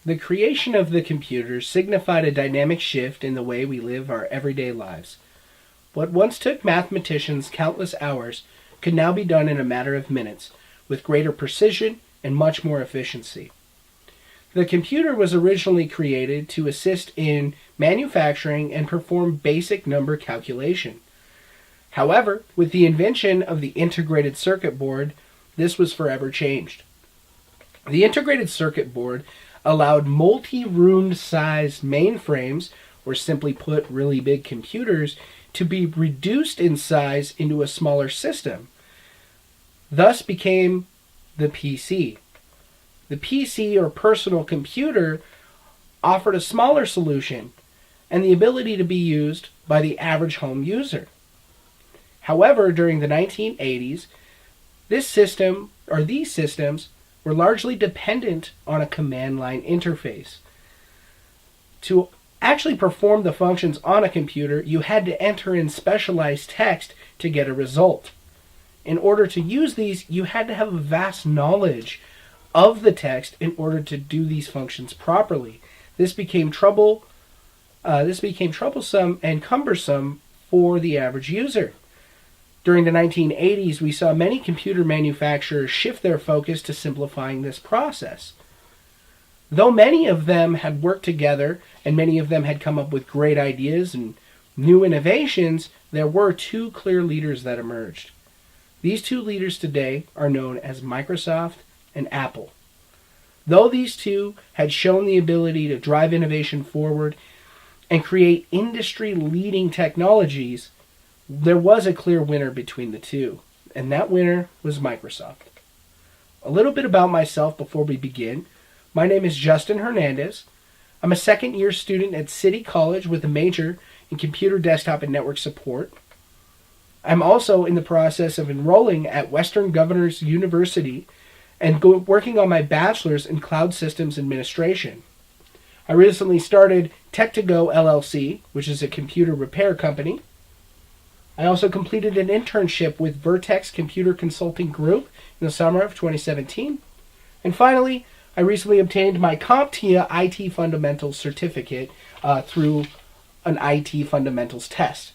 The creation of the computer signified a dynamic shift in the way we live our everyday lives. What once took mathematicians countless hours could now be done in a matter of minutes, with greater precision and much more efficiency. The computer was originally created to assist in manufacturing and perform basic number calculation. However, with the invention of the integrated circuit board, this was forever changed. The integrated circuit board allowed multi-room sized mainframes, or simply put, really big computers, to be reduced in size into a smaller system. Thus became the PC. The PC, or personal computer, offered a smaller solution and the ability to be used by the average home user. However, during the 1980s, these systems were largely dependent on a command line interface. To actually perform the functions on a computer, you had to enter in specialized text to get a result. In order to use these, you had to have a vast knowledge of the text in order to do these functions properly. This became troublesome and cumbersome for the average user. During the 1980s, we saw many computer manufacturers shift their focus to simplifying this process. Though many of them had worked together and many of them had come up with great ideas and new innovations, there were two clear leaders that emerged. These two leaders today are known as Microsoft and Apple. Though these two had shown the ability to drive innovation forward and create industry-leading technologies, there was a clear winner between the two, and that winner was Microsoft. A little bit about myself before we begin. My name is Justin Hernandez. I'm a second-year student at City College with a major in computer, desktop, and network support. I'm also in the process of enrolling at Western Governors University and working on my bachelor's in cloud systems administration. I recently started Tech2Go LLC, which is a computer repair company. I also completed an internship with Vertex Computer Consulting Group in the summer of 2017. And finally, I recently obtained my CompTIA IT Fundamentals certificate through an IT Fundamentals test.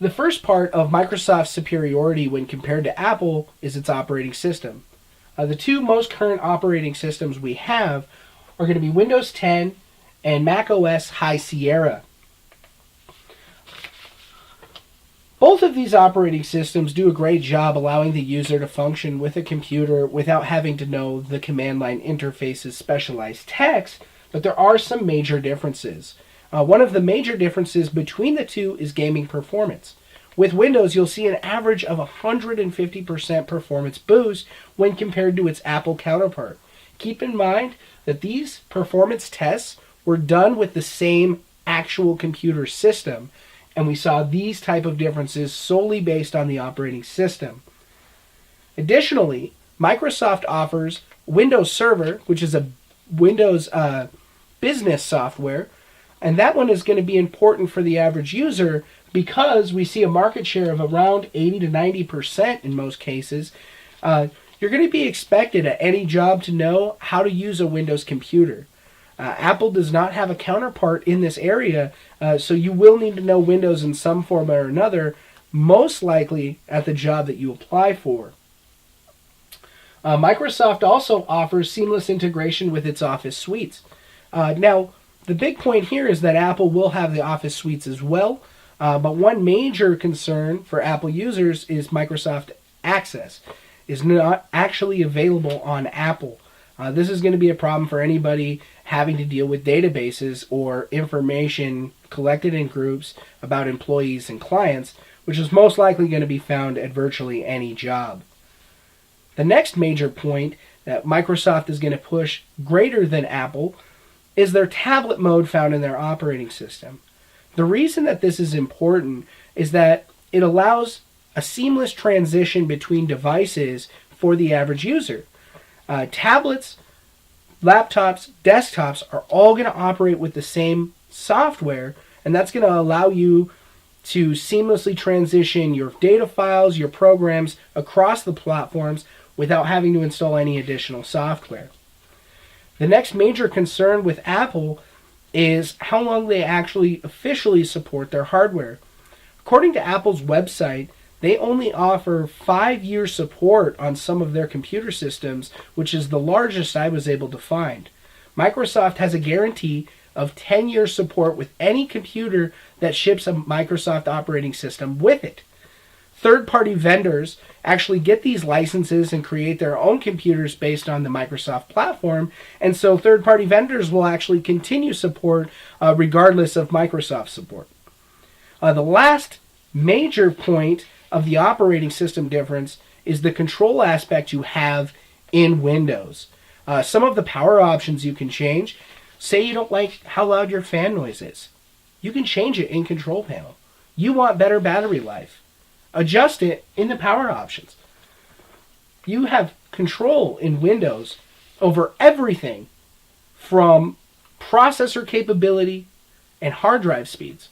The first part of Microsoft's superiority when compared to Apple is its operating system. The two most current operating systems we have are going to be Windows 10 and Mac OS High Sierra. Both of these operating systems do a great job allowing the user to function with a computer without having to know the command line interface's specialized text, but there are some major differences. One of the major differences between the two is gaming performance. With Windows, you'll see an average of 150% performance boost when compared to its Apple counterpart. Keep in mind that these performance tests were done with the same actual computer system, and we saw these type of differences solely based on the operating system. Additionally, Microsoft offers Windows Server, which is a Windows business software, and that one is going to be important for the average user because we see a market share of around 80 to 90% in most cases. You're going to be expected at any job to know how to use a Windows computer. Apple does not have a counterpart in this area, so you will need to know Windows in some form or another, most likely at the job that you apply for. Microsoft also offers seamless integration with its Office suites. Now, the big point here is that Apple will have the Office suites as well, but one major concern for Apple users is Microsoft Access is not actually available on Apple. This is going to be a problem for anybody having to deal with databases or information collected in groups about employees and clients, which is most likely going to be found at virtually any job. The next major point that Microsoft is going to push greater than Apple is their tablet mode found in their operating system. The reason that this is important is that it allows a seamless transition between devices for the average user. Tablets, laptops, desktops are all going to operate with the same software, and that's going to allow you to seamlessly transition your data files, your programs across the platforms without having to install any additional software. The next major concern with Apple is how long they actually officially support their hardware. According to Apple's website, they only offer 5-year support on some of their computer systems, which is the largest I was able to find. Microsoft has a guarantee of 10-year support with any computer that ships a Microsoft operating system with it. Third-party vendors actually get these licenses and create their own computers based on the Microsoft platform, and so third-party vendors will actually continue support regardless of Microsoft support. The last major point of the operating system difference is the control aspect you have in Windows. Some of the power options you can change. Say you don't like how loud your fan noise is. You can change it in Control Panel. You want better battery life. Adjust it in the power options. You have control in Windows over everything from processor capability and hard drive speeds.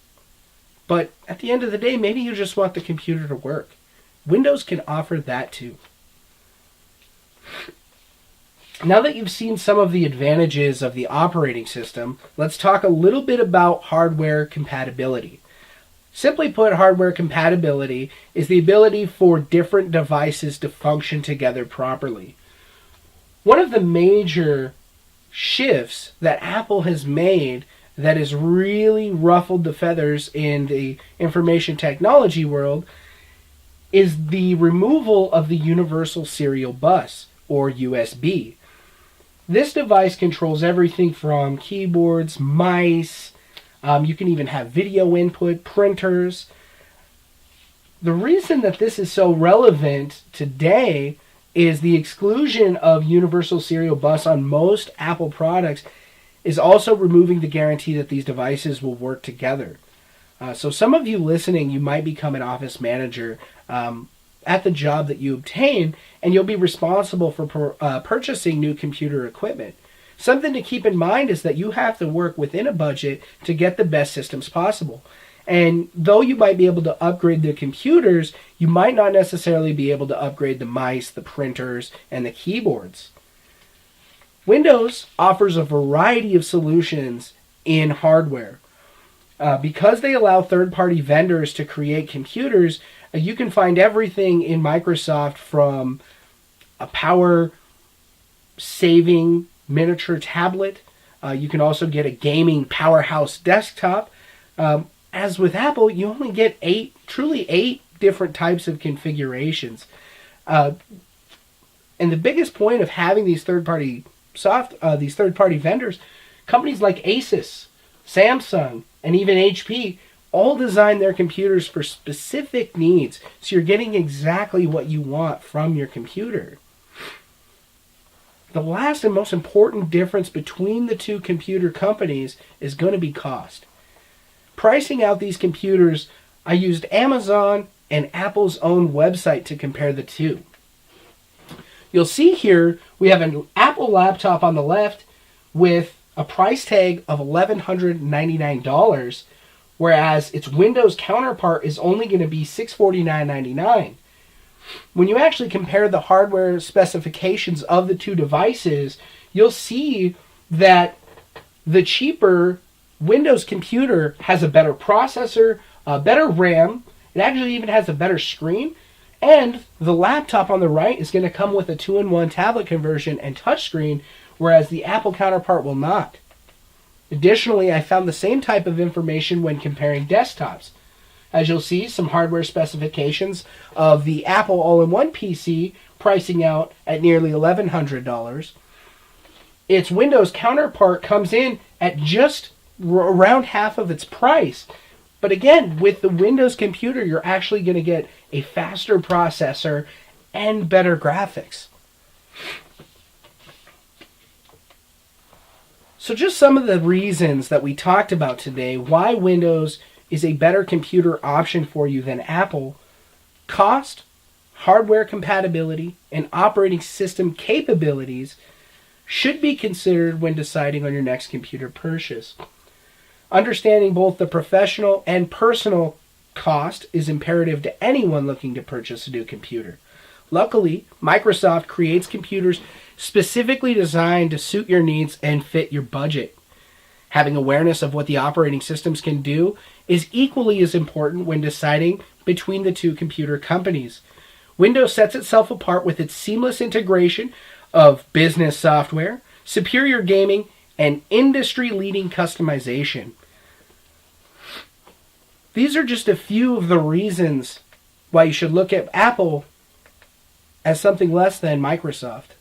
But at the end of the day, maybe you just want the computer to work. Windows can offer that too. Now that you've seen some of the advantages of the operating system, let's talk a little bit about hardware compatibility. Simply put, hardware compatibility is the ability for different devices to function together properly. One of the major shifts that Apple has made that has really ruffled the feathers in the information technology world is the removal of the Universal Serial Bus, or USB. This device controls everything from keyboards, mice, you can even have video input, printers. The reason that this is so relevant today is the exclusion of Universal Serial Bus on most Apple products is also removing the guarantee that these devices will work together. So some of you listening, you might become an office manager at the job that you obtain, and you'll be responsible for purchasing new computer equipment. Something to keep in mind is that you have to work within a budget to get the best systems possible. And though you might be able to upgrade the computers, you might not necessarily be able to upgrade the mice, the printers, and the keyboards. Windows offers a variety of solutions in hardware. Because they allow third-party vendors to create computers, you can find everything in Microsoft from a power-saving miniature tablet. You can also get a gaming powerhouse desktop. As with Apple, you only get truly eight different types of configurations. And the biggest point of having these third-party vendors, companies like Asus, Samsung, and even HP, all design their computers for specific needs. So you're getting exactly what you want from your computer. The last and most important difference between the two computer companies is going to be cost. Pricing out these computers, I used Amazon and Apple's own website to compare the two. You'll see here we have an Apple laptop on the left with a price tag of $1,199, whereas its Windows counterpart is only going to be $649.99. When you actually compare the hardware specifications of the two devices, you'll see that the cheaper Windows computer has a better processor, a better RAM, it actually even has a better screen, and the laptop on the right is going to come with a 2-in-1 tablet conversion and touchscreen, whereas the Apple counterpart will not. Additionally, I found the same type of information when comparing desktops. As you'll see, some hardware specifications of the Apple All-in-One PC pricing out at nearly $1,100. Its Windows counterpart comes in at just around half of its price. But again, with the Windows computer, you're actually going to get a faster processor and better graphics. So just some of the reasons that we talked about today why Windows is a better computer option for you than Apple: cost, hardware compatibility, and operating system capabilities should be considered when deciding on your next computer purchase. Understanding both the professional and personal cost is imperative to anyone looking to purchase a new computer. Luckily, Microsoft creates computers specifically designed to suit your needs and fit your budget. Having awareness of what the operating systems can do is equally as important when deciding between the two computer companies. Windows sets itself apart with its seamless integration of business software, superior gaming, and industry-leading customization. These are just a few of the reasons why you should look at Apple as something less than Microsoft.